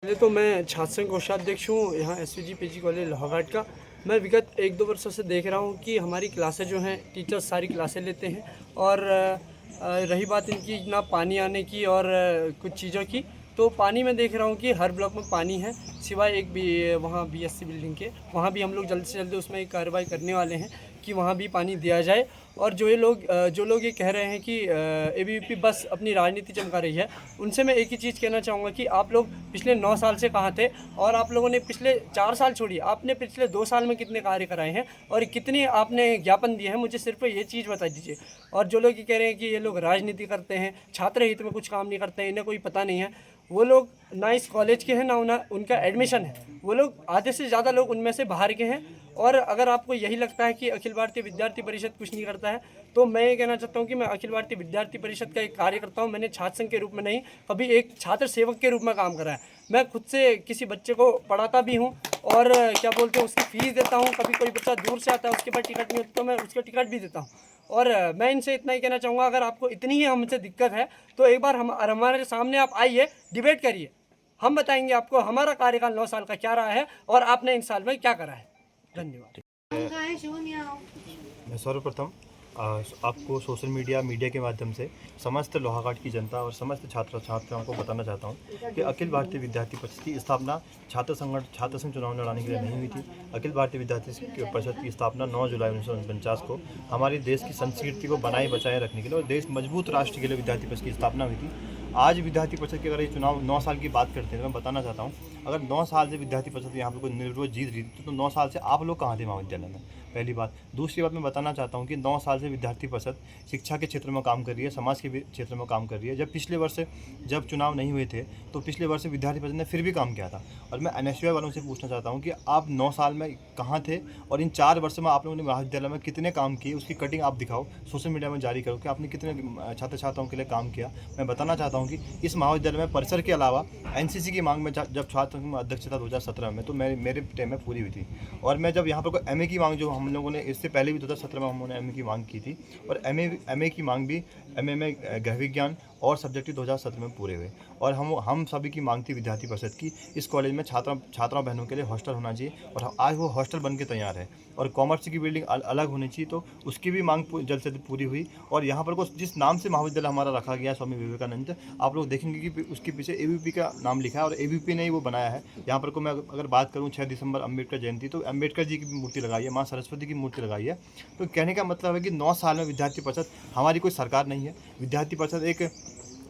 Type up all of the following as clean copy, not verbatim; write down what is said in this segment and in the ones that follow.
पहले तो मैं छात्र संघ कोषाध्यक्ष हूँ यहाँ एसवीजी पीजी कॉलेज लोहाघाट का। मैं विगत 1-2 वर्षों से देख रहा हूँ कि हमारी क्लासें जो हैं टीचर्स सारी क्लासें लेते हैं और रही बात इनकी ना पानी आने की और कुछ चीज़ों की, तो पानी में देख रहा हूँ कि हर ब्लॉक में पानी है सिवाय एक भी वहाँ बीएससी बिल्डिंग के। वहाँ भी हम लोग जल्द से जल्द उसमें एक कार्रवाई करने वाले हैं कि वहाँ भी पानी दिया जाए। और जो लोग ये कह रहे हैं कि एबीवीपी बस अपनी राजनीति चमका रही है, उनसे मैं एक ही चीज़ कहना चाहूँगा कि आप लोग पिछले 9 साल से कहाँ थे और आप लोगों ने पिछले 4 साल छोड़िए, आपने पिछले 2 साल में कितने कार्य कराए हैं और कितने आपने ज्ञापन दिए हैं, मुझे सिर्फ ये चीज़ बता दीजिए। और जो लोग ये कह रहे हैं कि ये लोग राजनीति करते हैं, छात्र हित में कुछ काम नहीं करते हैं, इन्हें कोई पता नहीं है, वो लोग ना इस कॉलेज के हैं ना उनका एडमिशन है। वो लोग आधे से ज़्यादा लोग उनमें से बाहर के हैं। और अगर आपको यही लगता है कि अखिल भारतीय विद्यार्थी परिषद कुछ नहीं करता है, तो मैं ये कहना चाहता हूँ कि मैं अखिल भारतीय विद्यार्थी परिषद का एक कार्यकर्ता हूँ। मैंने छात्र संघ के रूप में नहीं, कभी एक छात्र सेवक के रूप में काम करा है। मैं खुद से किसी बच्चे को पढ़ाता भी हूँ और क्या बोलते हैं उसकी फ़ीस देता हूँ। कभी कोई बच्चा दूर से आता है, उसके पास टिकट नहीं होता तो मैं उसका टिकट भी देता हूँ। और मैं इनसे इतना ही कहना चाहूँगा, अगर आपको इतनी ही हमसे दिक्कत है तो एक बार हमारे सामने आप आइए, डिबेट करिए। हम बताएंगे आपको हमारा कार्यकाल 9 साल का क्या रहा है और आपने इन साल में क्या करा है। धन्यवाद। मैं सर्वप्रथम आपको सोशल मीडिया के माध्यम से समस्त लोहाघाट की जनता और समस्त छात्र छात्राओं को बताना चाहता हूं कि अखिल भारतीय विद्यार्थी परिषद की स्थापना छात्र संघ चुनाव लड़ाने के लिए नहीं हुई थी। अखिल भारतीय विद्यार्थी परिषद की स्थापना 9 जुलाई 1949 को हमारे देश की संस्कृति को बनाए बचाए रखने के लिए और देश मजबूत राष्ट्र के लिए विद्यार्थी परिषद की स्थापना हुई थी। आज विद्यार्थी परिषद की अगर ये चुनाव 9 साल की बात करते हैं तो मैं बताना चाहता हूँ, अगर 9 साल से विद्यार्थी परिषद यहाँ पर कोई निर्विरोध जीत रही थी तो 9 साल से आप लोग कहाँ थे महाविद्यालय में, पहली बात। दूसरी बात मैं बताना चाहता हूँ कि 9 साल से विद्यार्थी परिषद शिक्षा के क्षेत्र में काम कर रही है, समाज के क्षेत्र में काम कर रही है। जब पिछले वर्ष जब चुनाव नहीं हुए थे तो पिछले वर्ष विद्यार्थी परिषद ने फिर भी काम किया था। और मैं एनएसयूआई वालों से पूछना चाहता हूँ कि आप 9 साल में कहाँ थे और इन 4 वर्ष में आप लोगों ने महाविद्यालय में कितने काम किए, उसकी कटिंग आप दिखाओ, सोशल मीडिया में जारी करो कि आपने कितने छात्र छात्राओं के लिए काम किया। मैं बताना चाहता हूँ कि इस महाविद्यालय में परिसर के अलावा एनसीसी की मांग में जब छात्र संघ में अध्यक्ष था 2017 में तो मेरे टाइम में पूरी हुई थी। और मैं जब यहाँ पर कोई एमए की मांग, जो हम लोगों ने इससे पहले भी 2017 में हमने एमए की मांग की थी और एमए की मांग भी एमए में गृह विज्ञान और सब्जेक्टिव 2017 में पूरे हुए। और हम सभी की मांग थी विद्यार्थी परिषद की, इस कॉलेज में छात्राओं बहनों के लिए हॉस्टल होना चाहिए और आज वो हॉस्टल बन के तैयार है। और कॉमर्स की बिल्डिंग अलग होनी चाहिए, तो उसकी भी मांग जल्द से जल्द पूरी हुई। और यहाँ पर जिस नाम से महाविद्यालय हमारा रखा गया स्वामी विवेकानंद, आप लोग देखेंगे कि उसके पीछे एबीवीपी का नाम लिखा है और एबीवीपी ने ही वो बनाया है। यहाँ पर को मैं अगर बात करूँ 6 दिसंबर अम्बेडकर जयंती, तो अम्बेडकर जी की मूर्ति लगाई है, माँ सरस्वती की मूर्ति लगाई है। तो कहने का मतलब है कि 9 साल में विद्यार्थी परिषद, हमारी कोई सरकार नहीं है, विद्यार्थी परिषद एक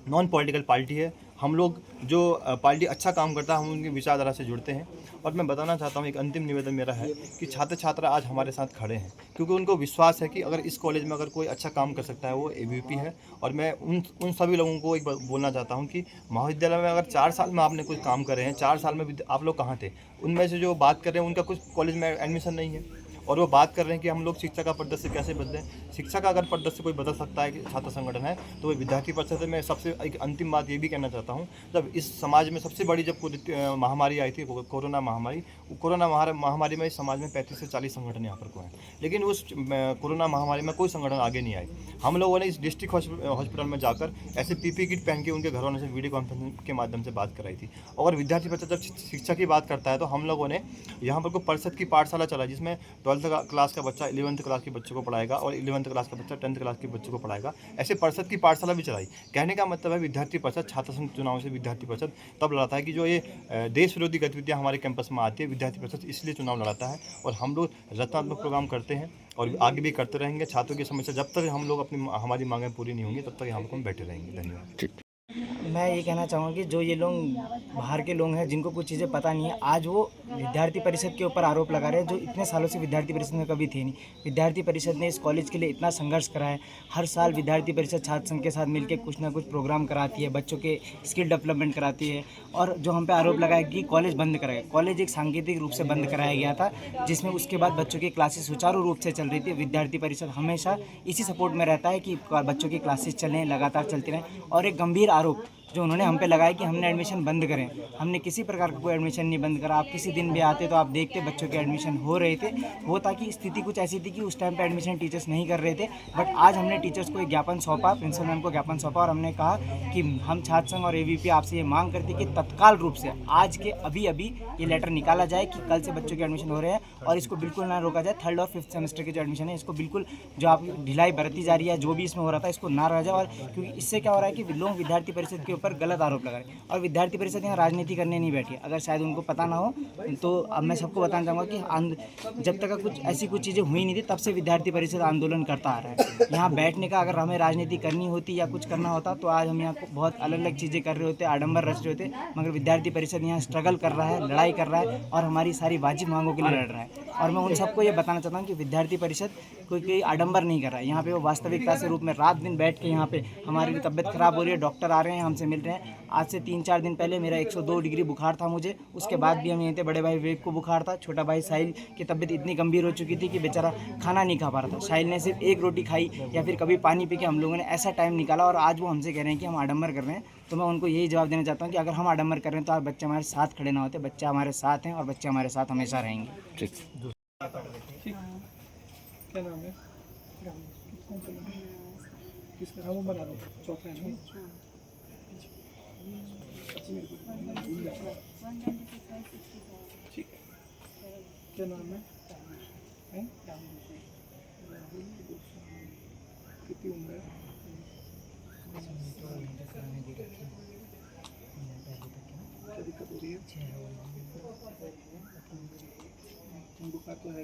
नॉन पॉलिटिकल पार्टी है। हम लोग जो पार्टी अच्छा काम करता है हम उनकी विचारधारा से जुड़ते हैं। और मैं बताना चाहता हूँ, एक अंतिम निवेदन मेरा है कि छात्र छात्रा आज हमारे साथ खड़े हैं क्योंकि उनको विश्वास है कि अगर इस कॉलेज में अगर कोई अच्छा काम कर सकता है वो एबीवीपी है। और मैं उन सभी लोगों को एक बोलना चाहता हूँ कि महाविद्यालय में अगर 4 साल में आपने कुछ काम करे हैं, 4 साल में आप लोग कहाँ थे। उनमें से जो बात कर रहे हैं उनका कुछ कॉलेज में एडमिशन नहीं है और वो बात कर रहे हैं कि हम लोग शिक्षा का परिदृश्य कैसे बदलें। शिक्षा का अगर परिदृश्य कोई बदल सकता है कि छात्र संगठन है तो वो विद्यार्थी परिषद है। मैं सबसे एक अंतिम बात ये भी कहना चाहता हूँ, जब इस समाज में सबसे बड़ी जब महामारी आई थी कोरोना महामारी में इस समाज में 35 से 40 संगठन यहाँ पर को हैं, लेकिन उस कोरोना महामारी में कोई संगठन आगे नहीं आए। हम लोगों ने इस डिस्ट्रिक्ट हॉस्पिटल में जाकर ऐसे पीपी किट पहन के उनके घर वालों से वीडियो कॉन्फ्रेंसिंग के माध्यम से बात कराई थी। और विद्यार्थी परिषद जब शिक्षा की बात करता है तो हम लोगों ने यहाँ पर कोई परिषद की पाठशाला चलाई जिसमें 12th क्लास का बच्चा 11th क्लास के बच्चों को पढ़ाएगा और 11th क्लास का बच्चा 10th क्लास के बच्चों को पढ़ाएगा। ऐसे परिषद की पाठशाला भी चलाई। कहने का मतलब है विद्यार्थी परिषद छात्र संघ चुनाव से विद्यार्थी परिषद तब लड़ाता है कि जो ये देश विरोधी गतिविधियां हमारे कैंपस में आती है, विद्यार्थी परिषद इसलिए चुनाव लड़ाता है। और हम लोग रचनात्मक प्रोग्राम करते हैं और आगे भी करते रहेंगे। छात्रों की समस्या जब तक हम लोग हमारी मांगें पूरी नहीं होंगी तब तक यहाँ पर हम बैठे रहेंगे। धन्यवाद। मैं ये कहना चाहूँगा कि जो ये लोग बाहर के लोग हैं जिनको कुछ चीज़ें पता नहीं है, आज वो विद्यार्थी परिषद के ऊपर आरोप लगा रहे हैं जो इतने सालों से विद्यार्थी परिषद में कभी थी नहीं। विद्यार्थी परिषद ने इस कॉलेज के लिए इतना संघर्ष करा है। हर साल विद्यार्थी परिषद छात्र संघ के साथ मिलकर कुछ ना कुछ प्रोग्राम कराती है, बच्चों के स्किल डेवलपमेंट कराती है। और जो हम पे आरोप लगाया कि कॉलेज बंद कराया, कॉलेज एक सांकेतिक रूप से बंद कराया गया था जिसमें उसके बाद बच्चों की क्लासेस सुचारू रूप से चल रही थी। विद्यार्थी परिषद हमेशा इसी सपोर्ट में रहता है कि बच्चों की क्लासेस चलें, लगातार चलती रहें। और एक गंभीर आरोप जो उन्होंने हम पे लगाया कि हमने एडमिशन बंद करें। हमने किसी प्रकार का कोई एडमिशन नहीं बंद करा। आप किसी दिन भी आते तो आप देखते बच्चों के एडमिशन हो रहे थे। वो ताकि स्थिति कुछ ऐसी थी कि उस टाइम पे एडमिशन टीचर्स नहीं कर रहे थे, बट आज हमने टीचर्स को एक ज्ञापन सौंपा, प्रिंसिपल मैम को ज्ञापन सौंपा और हमने कहा कि हम छात्र संघ और AVP आपसे ये मांग करते कि तत्काल रूप से आज के अभी ये लेटर निकाला जाए कि कल से बच्चों के एडमिशन हो रहे हैं और इसको बिल्कुल ना रोका जाए। 3rd और 5th सेमेस्टर के जो एडमिशन है इसको बिल्कुल जो आप ढिलाई बरती जा रही है, जो भी इसमें हो रहा था इसको ना रह जाए। और क्योंकि इससे क्या हो रहा है कि लोग विद्यार्थी परिषद के ऊपर गलत आरोप लगा रहे हैं और विद्यार्थी परिषद यहाँ राजनीति करने नहीं बैठी है। अगर शायद उनको पता ना हो तो अब मैं सबको बताना चाहूँगा कि जब तक कुछ चीज़ें हुई नहीं थी तब से विद्यार्थी परिषद आंदोलन करता आ रहा है। यहाँ बैठने का अगर हमें राजनीति करनी होती या कुछ करना होता तो आज हम यहाँ बहुत अलग अलग चीज़ें कर रहे होते, आडंबर रच रहे होते, मगर विद्यार्थी परिषद यहाँ स्ट्रगल कर रहा है, लड़ाई कर रहा है और हमारी सारी वाजिब मांगों के लिए लड़ रहा है। और मैं उन सबको ये बताना चाहता हूँ कि विद्यार्थी परिषद कोई आडंबर नहीं कर रहा है। यहाँ पे वो वास्तविकता से रूप में रात दिन बैठ के यहाँ पे हमारी तबीयत खराब हो रही है, डॉक्टर आ रहे हैं, हमसे मिल रहे हैं। आज से 3-4 दिन पहले मेरा 102 डिग्री बुखार था मुझे, उसके बाद भी हम यहीं थे। बड़े भाई विवेक को बुखार था, छोटा भाई साहिल की तबीयत इतनी गंभीर हो चुकी थी कि बेचारा खाना नहीं खा पा रहा था। साहिल ने सिर्फ 1 रोटी खाई या फिर कभी पानी पी के हम लोगों ने ऐसा टाइम निकाला और आज वो हमसे कह रहे हैं कि हम आडंबर कर रहे हैं। तो मैं उनको यही जवाब देना चाहता हूँ कि अगर हम आडंबर कर रहे हैं तो आप बच्चे हमारे साथ खड़े ना होते। बच्चे हमारे साथ हैं और बच्चे हमारे साथ हमेशा रहेंगे। ठीक। क्या नाम है? किसका नाम बना दो? चौथा है ना? ठीक है। क्या नाम है? कितनी उम्र है? क्या दिक्कत हो रही है? बुखार तो है।